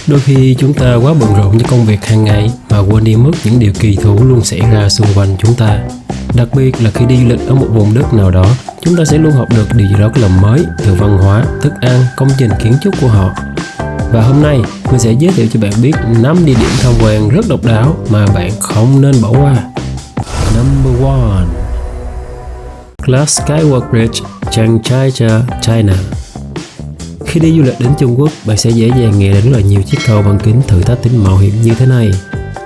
Đôi khi chúng ta quá bận rộn với công việc hàng ngày mà quên đi mất những điều kỳ thú luôn xảy ra xung quanh chúng ta. Đặc biệt là khi đi du lịch ở một vùng đất nào đó, chúng ta sẽ luôn học được điều gì đó rất là mới từ văn hóa, thức ăn, công trình kiến trúc của họ. Và hôm nay, mình sẽ giới thiệu cho bạn biết 5 địa điểm tham quan rất độc đáo mà bạn không nên bỏ qua. Number 1. Glass Skywalk Bridge, Chiang Chai-chai, China. Khi đi du lịch đến Trung Quốc, bạn sẽ dễ dàng nghe đến rất là nhiều chiếc cầu bằng kính thử thách tính mạo hiểm như thế này.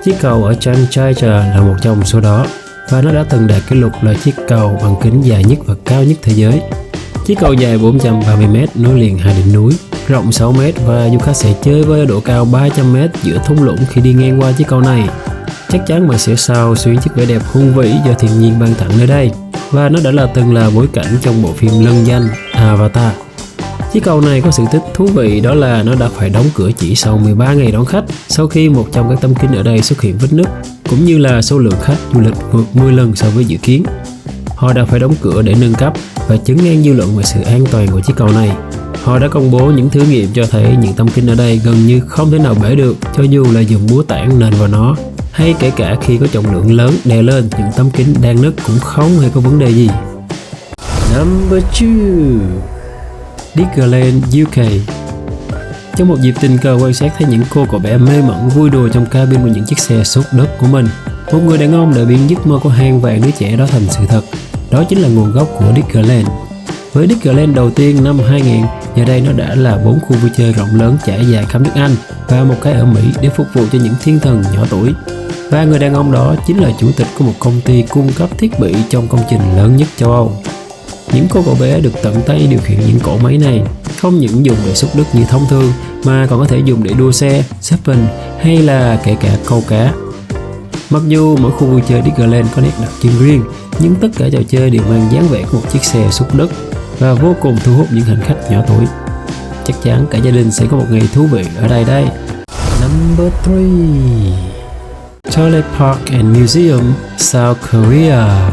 Chiếc cầu ở Chiang Chai-chai là một trong số đó, và nó đã từng đạt kỷ lục là chiếc cầu bằng kính dài nhất và cao nhất thế giới. Chiếc cầu dài 430m nối liền hai đỉnh núi, rộng 6m và du khách sẽ chơi với độ cao 300m giữa thung lũng khi đi ngang qua chiếc cầu này. Chắc chắn bạn sẽ xao xuyến chiếc vẻ đẹp hùng vĩ do thiên nhiên ban tặng nơi đây, và nó đã từng là bối cảnh trong bộ phim lừng danh Avatar. Chiếc cầu này có sự tích thú vị, đó là nó đã phải đóng cửa chỉ sau 13 ngày đón khách sau khi một trong các tấm kính ở đây xuất hiện vết nứt, cũng như là số lượng khách du lịch vượt 10 lần so với dự kiến. Họ đã phải đóng cửa để nâng cấp và chấn an dư luận về sự an toàn của chiếc cầu này. Họ đã công bố những thử nghiệm cho thấy những tấm kính ở đây gần như không thể nào bể được cho dù là dùng búa tảng nện vào nó, hay kể cả khi có trọng lượng lớn đè lên, những tấm kính đang nứt cũng không hề có vấn đề gì. Number 2. Diggerland, UK. Trong một dịp tình cờ quan sát thấy những cô cậu bé mê mẩn vui đùa trong cabin của những chiếc xe xúc đất của mình, một người đàn ông đã biến giấc mơ của hàng vạn đứa trẻ đó thành sự thật. Đó chính là nguồn gốc của Diggerland. Với Diggerland đầu tiên năm 2000, giờ đây nó đã là 4 khu vui chơi rộng lớn trải dài khắp nước Anh và một cái ở Mỹ để phục vụ cho những thiên thần nhỏ tuổi. Và người đàn ông đó chính là chủ tịch của một công ty cung cấp thiết bị trong công trình lớn nhất châu Âu. Những cô cậu bé được tận tay điều khiển những cỗ máy này, không những dùng để xúc đất như thông thường mà còn có thể dùng để đua xe, shopping hay là kể cả câu cá. Mặc dù mỗi khu vui chơi Diggerland có nét đặc trưng riêng, nhưng tất cả trò chơi đều mang dáng vẻ của một chiếc xe xúc đất và vô cùng thu hút những hành khách nhỏ tuổi. Chắc chắn cả gia đình sẽ có một ngày thú vị ở đây đây. Number 3. Toilet Park and Museum, South Korea.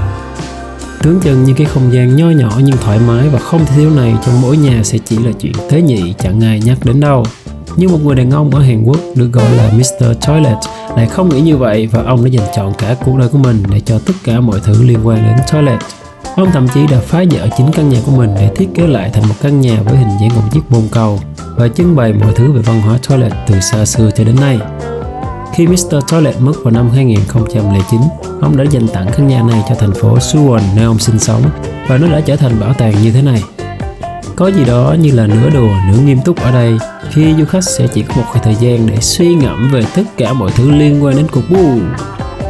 Tưởng chừng như cái không gian nho nhỏ nhưng thoải mái và không thể thiếu này trong mỗi nhà sẽ chỉ là chuyện tế nhị chẳng ai nhắc đến đâu. Nhưng một người đàn ông ở Hàn Quốc được gọi là Mr. Toilet lại không nghĩ như vậy, và ông đã dành trọn cả cuộc đời của mình để cho tất cả mọi thứ liên quan đến toilet. Ông thậm chí đã phá vỡ chính căn nhà của mình để thiết kế lại thành một căn nhà với hình dáng một chiếc bồn cầu và trưng bày mọi thứ về văn hóa toilet từ xa xưa cho đến nay. Khi Mr. Toilet mất vào năm 2009, ông đã dành tặng căn nhà này cho thành phố Suwon nơi ông sinh sống, và nó đã trở thành bảo tàng như thế này. Có gì đó như là nửa đùa nửa nghiêm túc ở đây, khi du khách sẽ chỉ có một khoảng thời gian để suy ngẫm về tất cả mọi thứ liên quan đến cục bu,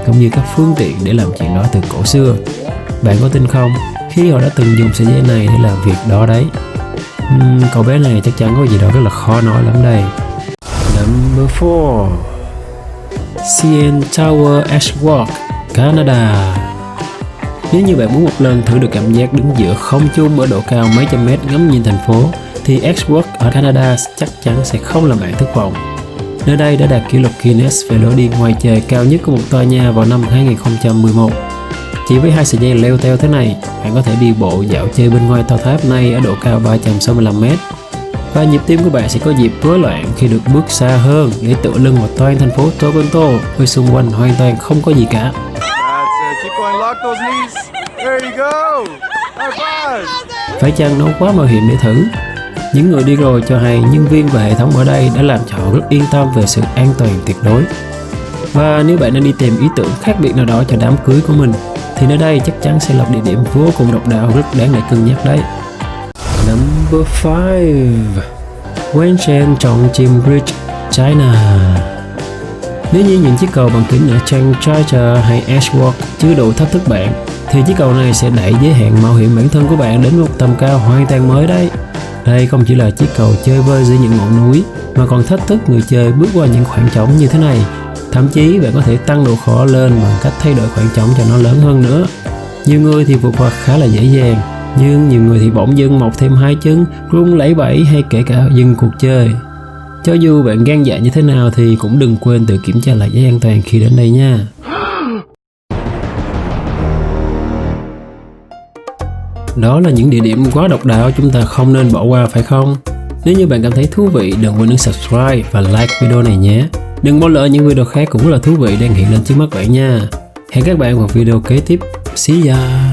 cũng như các phương tiện để làm chuyện đó từ cổ xưa. Bạn có tin không, khi họ đã từng dùng sợi dây này để làm việc đó đấy. Cậu bé này chắc chắn có gì đó rất là khó nói lắm đây. Number 4. CN Tower Ashwalk, Canada. Nếu như bạn muốn một lần thử được cảm giác đứng giữa không trung ở độ cao mấy trăm mét ngắm nhìn thành phố, thì Ashwalk ở Canada chắc chắn sẽ không làm bạn thất vọng. Nơi đây đã đạt kỷ lục Guinness về lối đi ngoài trời cao nhất của một tòa nhà vào năm 2011. Chỉ với 2 sợi dây leo teo thế này, bạn có thể đi bộ dạo chơi bên ngoài tòa tháp này ở độ cao 365m. Và nhịp tim của bạn sẽ có dịp rối loạn khi được bước xa hơn để tựa lưng vào toàn thành phố Toronto, với xung quanh hoàn toàn không có gì cả. Phải chăng nó quá mạo hiểm để thử? Những người đi rồi cho hay nhân viên và hệ thống ở đây đã làm cho họ rất yên tâm về sự an toàn tuyệt đối. Và nếu bạn đang đi tìm ý tưởng khác biệt nào đó cho đám cưới của mình, thì nơi đây chắc chắn sẽ là địa điểm vô cùng độc đáo, rất đáng để cân nhắc đấy. Number 5. Wenchen Chongqing Bridge, China. Nếu như những chiếc cầu bằng kính ở Chiang Chai-chai hay Ashwalk chưa đủ thách thức bạn, thì chiếc cầu này sẽ đẩy giới hạn mạo hiểm bản thân của bạn đến một tầm cao hoàn toàn mới đấy. Đây không chỉ là chiếc cầu chơi vơi giữa những ngọn núi, mà còn thách thức người chơi bước qua những khoảng trống như thế này. Thậm chí bạn có thể tăng độ khó lên bằng cách thay đổi khoảng trống cho nó lớn hơn nữa. Nhiều người thì vượt qua khá là dễ dàng, nhưng nhiều người thì bỗng dưng mọc thêm 2 chân, rung lẩy bẩy hay kể cả dừng cuộc chơi. Cho dù bạn gan dạ như thế nào thì cũng đừng quên tự kiểm tra lại giấy an toàn khi đến đây nha. Đó là những địa điểm quá độc đáo chúng ta không nên bỏ qua phải không? Nếu như bạn cảm thấy thú vị, đừng quên nhấn subscribe và like video này nhé. Đừng bỏ lỡ những video khác cũng rất là thú vị đang hiện lên trước mắt bạn nha. Hẹn các bạn vào video kế tiếp. See ya!